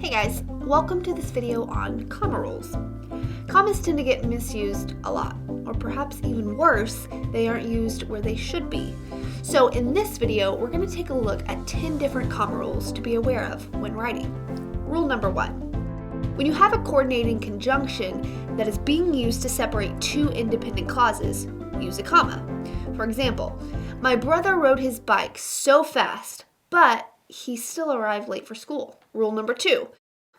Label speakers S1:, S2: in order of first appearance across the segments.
S1: Hey guys, welcome to this video on comma rules. Commas tend to get misused a lot, or perhaps even worse, they aren't used where they should be. So in this video, we're going to take a look at 10 different comma rules to be aware of when writing. Rule number 1. When you have a coordinating conjunction that is being used to separate two independent clauses, use a comma. For example, my brother rode his bike so fast, but he still arrived late for school. Rule number 2.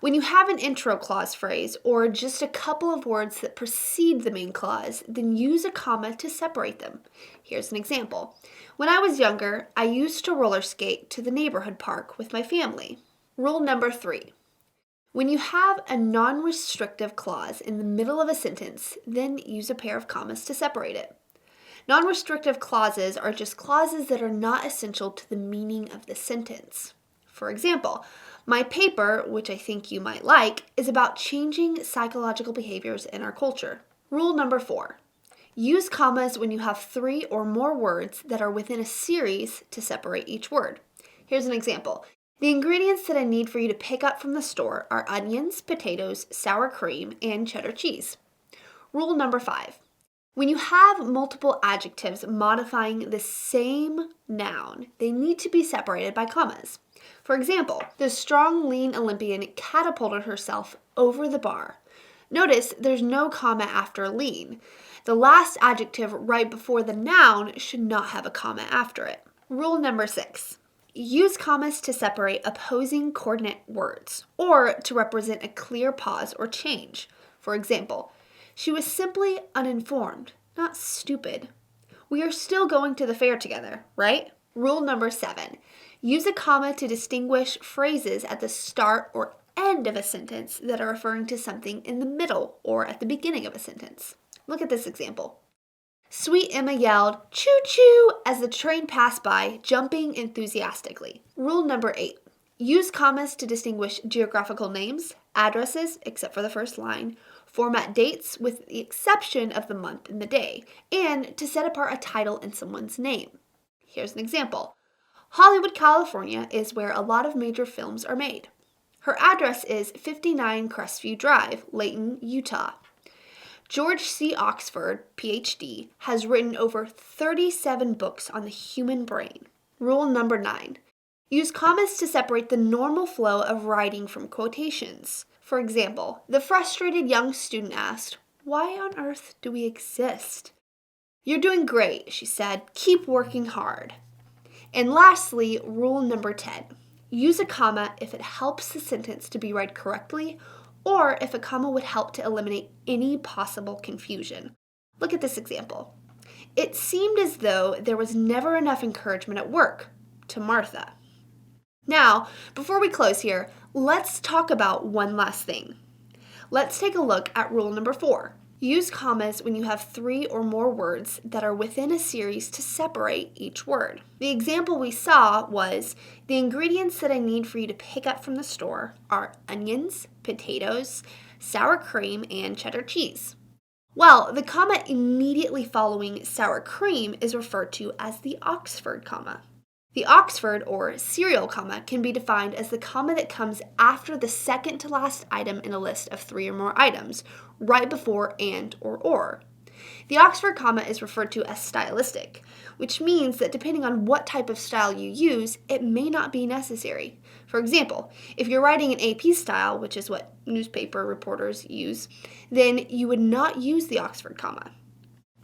S1: When you have an intro clause phrase or just a couple of words that precede the main clause, then use a comma to separate them. Here's an example. When I was younger, I used to roller skate to the neighborhood park with my family. Rule number 3. When you have a non-restrictive clause in the middle of a sentence, then use a pair of commas to separate it. Non-restrictive clauses are just clauses that are not essential to the meaning of the sentence. For example, my paper, which I think you might like, is about changing psychological behaviors in our culture. Rule number 4. Use commas when you have 3 or more words that are within a series to separate each word. Here's an example. The ingredients that I need for you to pick up from the store are onions, potatoes, sour cream, and cheddar cheese. Rule number 5. When you have multiple adjectives modifying the same noun, they need to be separated by commas. For example, the strong, lean Olympian catapulted herself over the bar. Notice there's no comma after lean. The last adjective right before the noun should not have a comma after it. Rule number 6. Use commas to separate opposing coordinate words or to represent a clear pause or change. For example, she was simply uninformed, not stupid. We are still going to the fair together, right? Rule number 7. Use a comma to distinguish phrases at the start or end of a sentence that are referring to something in the middle or at the beginning of a sentence. Look at this example. Sweet Emma yelled, "Choo-choo," as the train passed by, jumping enthusiastically. Rule number 8. Use commas to distinguish geographical names, addresses, except for the first line, format dates with the exception of the month and the day, and to set apart a title in someone's name. Here's an example. Hollywood, California is where a lot of major films are made. Her address is 59 Crestview Drive, Layton, Utah. George C. Oxford, PhD, has written over 37 books on the human brain. Rule number 9. Use commas to separate the normal flow of writing from quotations. For example, the frustrated young student asked, "Why on earth do we exist?" "You're doing great," she said. "Keep working hard." And lastly, rule number 10. Use a comma if it helps the sentence to be read correctly or if a comma would help to eliminate any possible confusion. Look at this example. It seemed as though there was never enough encouragement at work, to Martha. Now, before we close here, let's talk about one last thing. Let's take a look at rule number 4. Use commas when you have 3 or more words that are within a series to separate each word. The example we saw was, the ingredients that I need for you to pick up from the store are onions, potatoes, sour cream, and cheddar cheese. Well, the comma immediately following sour cream is referred to as the Oxford comma. The Oxford or serial comma can be defined as the comma that comes after the second to last item in a list of 3 or more items, right before and or. The Oxford comma is referred to as stylistic, which means that depending on what type of style you use, it may not be necessary. For example, if you're writing in AP style, which is what newspaper reporters use, then you would not use the Oxford comma.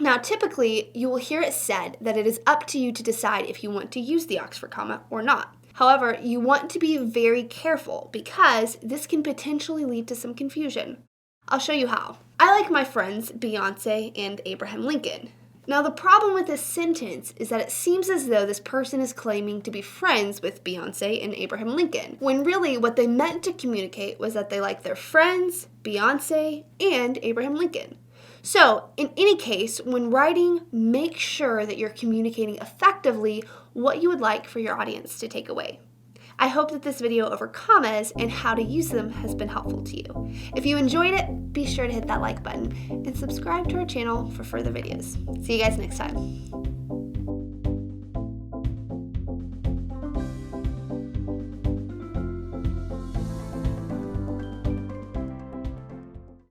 S1: Now, typically, you will hear it said that it is up to you to decide if you want to use the Oxford comma or not. However, you want to be very careful because this can potentially lead to some confusion. I'll show you how. I like my friends Beyonce and Abraham Lincoln. Now, the problem with this sentence is that it seems as though this person is claiming to be friends with Beyonce and Abraham Lincoln, when really what they meant to communicate was that they like their friends, Beyonce, and Abraham Lincoln. So, in any case, when writing, make sure that you're communicating effectively what you would like for your audience to take away. I hope that this video over commas and how to use them has been helpful to you. If you enjoyed it, be sure to hit that like button and subscribe to our channel for further videos. See you guys next time.